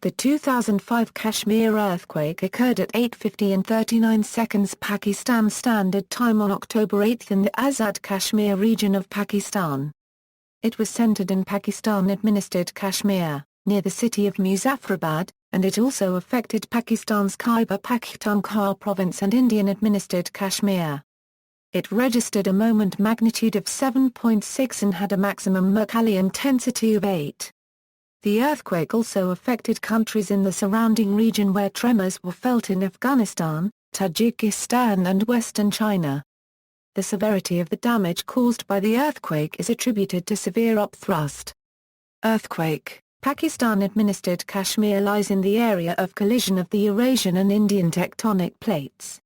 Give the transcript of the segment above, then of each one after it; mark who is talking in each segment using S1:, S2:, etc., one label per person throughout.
S1: The 2005 Kashmir earthquake occurred at 8:50 and 39 seconds Pakistan Standard Time on October 8 in the Azad Kashmir region of Pakistan. It was centered in Pakistan-administered Kashmir, near the city of Muzaffarabad, and it also affected Pakistan's Khyber Pakhtunkhwa province and Indian-administered Kashmir. It registered a moment magnitude of 7.6 and had a maximum Mercalli intensity of 8. The earthquake also affected countries in the surrounding region where tremors were felt in Afghanistan, Tajikistan and western China. The severity of the damage caused by the earthquake is attributed to severe upthrust. Earthquake. Pakistan-administered Kashmir lies in the area of collision of the Eurasian and Indian tectonic plates.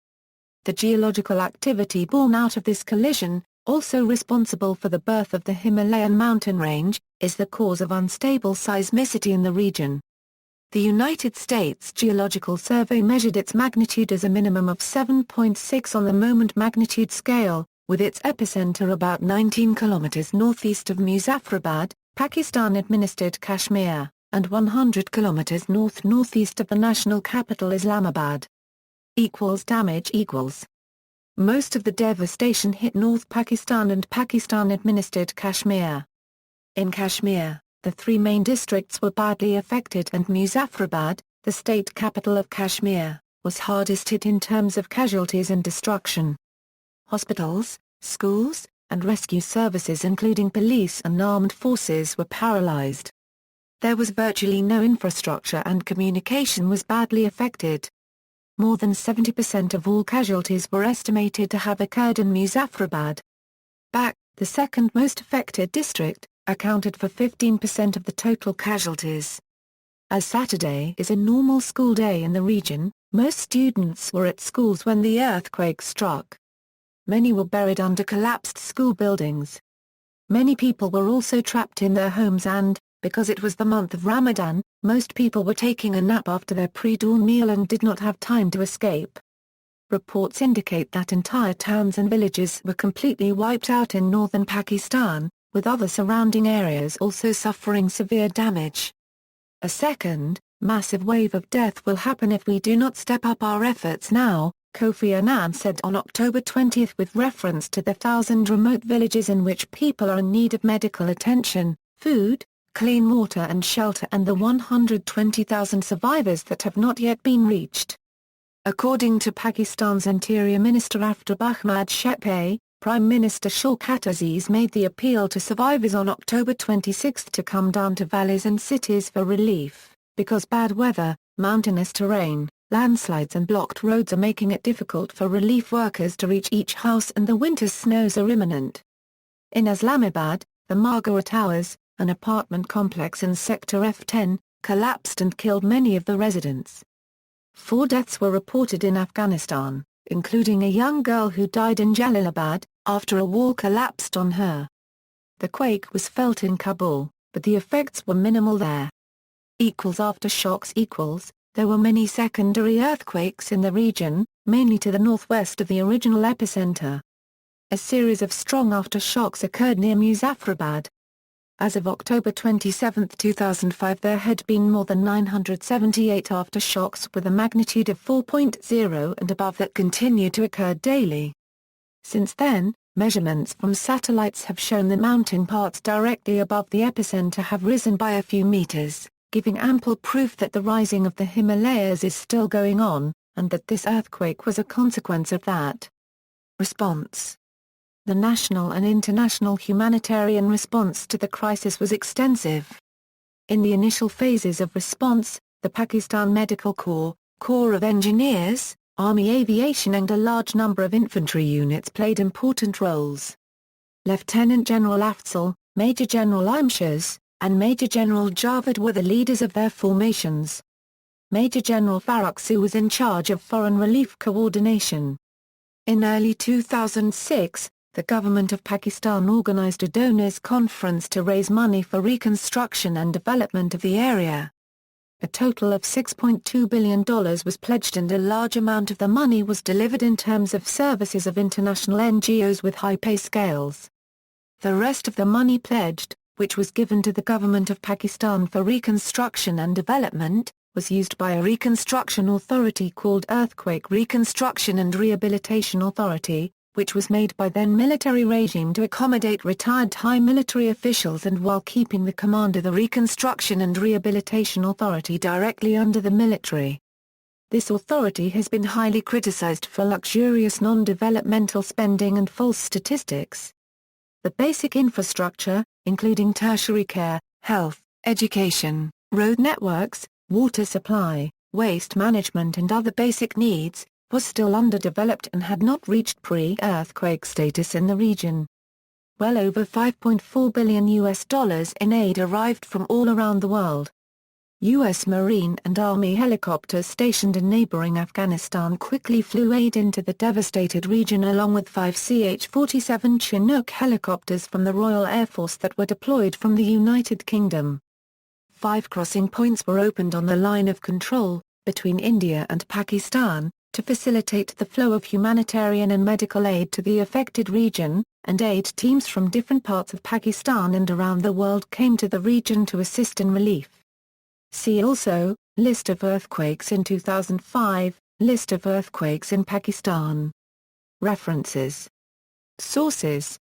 S1: The geological activity born out of this collision, also responsible for the birth of the Himalayan mountain range, is the cause of unstable seismicity in the region. The United States Geological Survey measured its magnitude as a minimum of 7.6 on the moment magnitude scale, with its epicenter about 19 kilometers northeast of Muzaffarabad, Pakistan-administered Kashmir, and 100 kilometers north-northeast of the national capital Islamabad. Damage equals. Most of the devastation hit North Pakistan and Pakistan-administered Kashmir. In Kashmir, the three main districts were badly affected and Muzaffarabad, the state capital of Kashmir, was hardest hit in terms of casualties and destruction. Hospitals, schools, and rescue services including police and armed forces were paralyzed. There was virtually no infrastructure and communication was badly affected. More than 70% of all casualties were estimated to have occurred in Muzaffarabad. The second most affected district, accounted for 15% of the total casualties. As Saturday is a normal school day in the region, most students were at schools when the earthquake struck. Many were buried under collapsed school buildings. Many people were also trapped in their homes and, because it was the month of Ramadan, most people were taking a nap after their pre-dawn meal and did not have time to escape. Reports indicate that entire towns and villages were completely wiped out in northern Pakistan, with other surrounding areas also suffering severe damage. A second, massive wave of death will happen if we do not step up our efforts now, Kofi Annan said on October 20 with reference to the 1,000 remote villages in which people are in need of medical attention, food, clean water and shelter and the 120,000 survivors that have not yet been reached. According to Pakistan's Interior Minister Aftab Ahmad Shepay, Prime Minister Shaukat Aziz made the appeal to survivors on October 26 to come down to valleys and cities for relief, because bad weather, mountainous terrain, landslides and blocked roads are making it difficult for relief workers to reach each house and the winter's snows are imminent. In Islamabad, the Margaret Towers, an apartment complex in Sector F10, collapsed and killed many of the residents. 4 deaths were reported in Afghanistan, including a young girl who died in Jalalabad, after a wall collapsed on her. The quake was felt in Kabul, but the effects were minimal there. Aftershocks. There were many secondary earthquakes in the region, mainly to the northwest of the original epicenter. A series of strong aftershocks occurred near Muzaffarabad. As of October 27, 2005 there had been more than 978 aftershocks with a magnitude of 4.0 and above that continue to occur daily. Since then, measurements from satellites have shown the mountain parts directly above the epicenter have risen by a few meters, giving ample proof that the rising of the Himalayas is still going on, and that this earthquake was a consequence of that. Response. The national and international humanitarian response to the crisis was extensive. In the initial phases of response, the Pakistan Medical Corps, Corps of Engineers, Army Aviation and a large number of infantry units played important roles. Lieutenant General Afzal, Major General Imtiaz, and Major General Javed were the leaders of their formations. Major General Farrukhsoo was in charge of foreign relief coordination. In early 2006, the government of Pakistan organized a donors conference to raise money for reconstruction and development of the area. A total of $6.2 billion was pledged and a large amount of the money was delivered in terms of services of international NGOs with high pay scales. The rest of the money pledged, which was given to the government of Pakistan for reconstruction and development, was used by a reconstruction authority called Earthquake Reconstruction and Rehabilitation Authority, which was made by then military regime to accommodate retired high military officials and while keeping the command of the Reconstruction and Rehabilitation Authority directly under the military. This authority has been highly criticized for luxurious non-developmental spending and false statistics. The basic infrastructure, including tertiary care, health, education, road networks, water supply, waste management and other basic needs, was still underdeveloped and had not reached pre-earthquake status in the region. Well over $5.4 billion in aid arrived from all around the world. U.S. Marine and Army helicopters stationed in neighboring Afghanistan quickly flew aid into the devastated region along with 5 CH-47 Chinook helicopters from the Royal Air Force that were deployed from the United Kingdom. 5 crossing points were opened on the line of control, between India and Pakistan, to facilitate the flow of humanitarian and medical aid to the affected region, and aid teams from different parts of Pakistan and around the world came to the region to assist in relief. See also, List of earthquakes in 2005, List of earthquakes in Pakistan. References. Sources.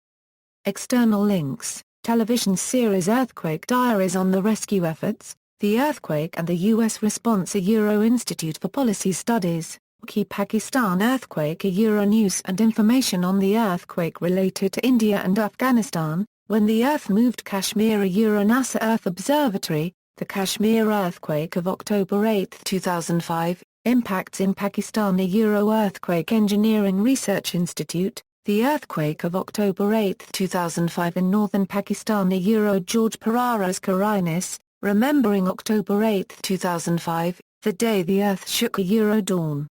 S1: External links. Television series Earthquake Diaries on the rescue efforts, the earthquake and the U.S. response. Institute for Policy Studies, Key Pakistan earthquake. News and information on the earthquake related to India and Afghanistan, when the earth moved Kashmir. NASA Earth Observatory, the Kashmir earthquake of October 8, 2005, impacts in Pakistan. Earthquake Engineering Research Institute, the earthquake of October 8, 2005 in northern Pakistan. George Pararas Karinis, remembering October 8, 2005, the day the earth shook. Dawn.